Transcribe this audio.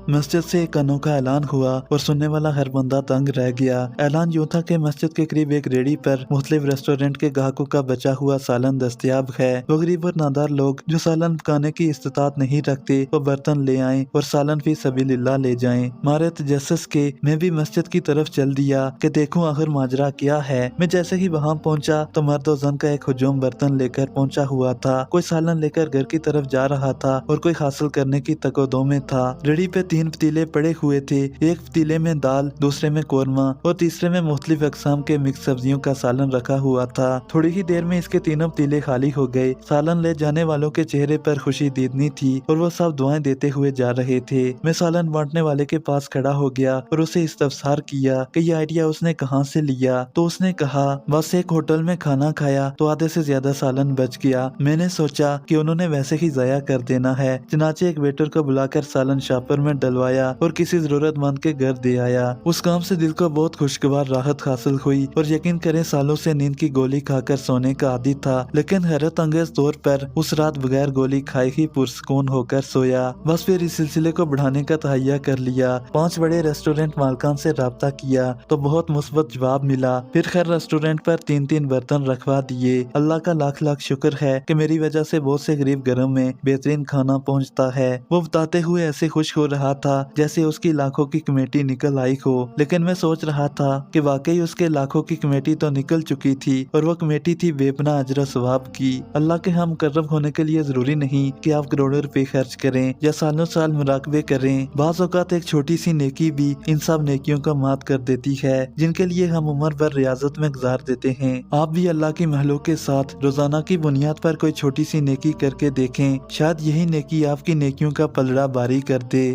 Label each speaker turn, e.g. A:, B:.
A: मस्जिद से एक अनोखा ऐलान हुआ और सुनने वाला हर बंदा तंग रह गया। ऐलान यूं था कि मस्जिद के करीब एक रेडी पर मुख्तलिफ रेस्टोरेंट के ग्राहकों का बचा हुआ सालन दस्तयाब है। वो गरीब और नादार लोग जो सालन पकाने की इस्तात नहीं रखते वो बर्तन ले आए और सालन फी सबीलिल्लाह ले जाएं। मारे तजस्सुस के मैं भी मस्जिद की तरफ चल दिया कि देखूं आखिर माजरा क्या है। मैं जैसे ही वहाँ पहुँचा तो मर्द और जन का एक हुजूम बर्तन लेकर पहुँचा हुआ था। कोई सालन लेकर घर की तरफ जा रहा था और कोई हासिल करने की तकोदो में था। रेडी पे 3 पतीले पड़े हुए थे। एक पतीले में दाल, दूसरे में कोरमा और तीसरे में मुख्तलिफ अकसाम के मिक्स सब्जियों का सालन रखा हुआ था। थोड़ी ही देर में इसके तीनों पतीले खाली हो गए। सालन ले जाने वालों के चेहरे पर खुशी दीदनी थी और वो सब दुआएं देते हुए जा रहे थे। मैं सालन बांटने वाले के पास खड़ा हो गया और उसे इस्तफसार किया कि ये आइडिया उसने कहाँ से लिया। तो उसने कहा बस एक होटल में खाना खाया तो आधे से ज्यादा सालन बच गया। मैंने सोचा कि उन्होंने वैसे ही जाया कर देना है, चनाचे एक वेटर को बुलाकर सालन शॉपर में डलवाया और किसी जरूरतमंद के घर दे आया। उस काम से दिल को बहुत खुशगवार राहत हासिल हुई और यकीन करें सालों से नींद की गोली खाकर सोने का आदी था, लेकिन हैरत अंगेज तौर पर उस रात बगैर गोली खाए ही पुरसकून होकर सोया। बस फिर इस सिलसिले को बढ़ाने का तहैया कर लिया। 5 बड़े रेस्टोरेंट मालकान से राब्ता किया तो बहुत मुस्बत जवाब मिला। फिर खैर रेस्टोरेंट पर 3-3 बर्तन रखवा दिए। अल्लाह का लाख लाख शुक्र है कि मेरी वजह से बहुत से गरीब घरों में बेहतरीन खाना पहुंचता है। वो बताते हुए ऐसे खुश हो रहा था जैसे उसकी लाखों की कमेटी निकल आई हो। लेकिन मैं सोच रहा था कि वाकई उसके लाखों की कमेटी तो निकल चुकी थी और वो कमेटी थी बेपना अजर सवाब की। अल्लाह के हम मुकर्रम होने के लिए जरूरी नहीं कि आप करोड़ों रुपए खर्च करें या सालों साल मुराकबे करें। बाज़ औक़ात एक छोटी सी नेकी भी इन सब नेकियों का मात कर देती है जिनके लिए हम उम्र भर रियाजत में गुजार देते हैं। आप भी अल्लाह की महलों के साथ रोजाना की बुनियाद पर कोई छोटी सी नेकी करके देखें, शायद यही नेकी आपकी नेकियों का पलड़ा बारी कर दे।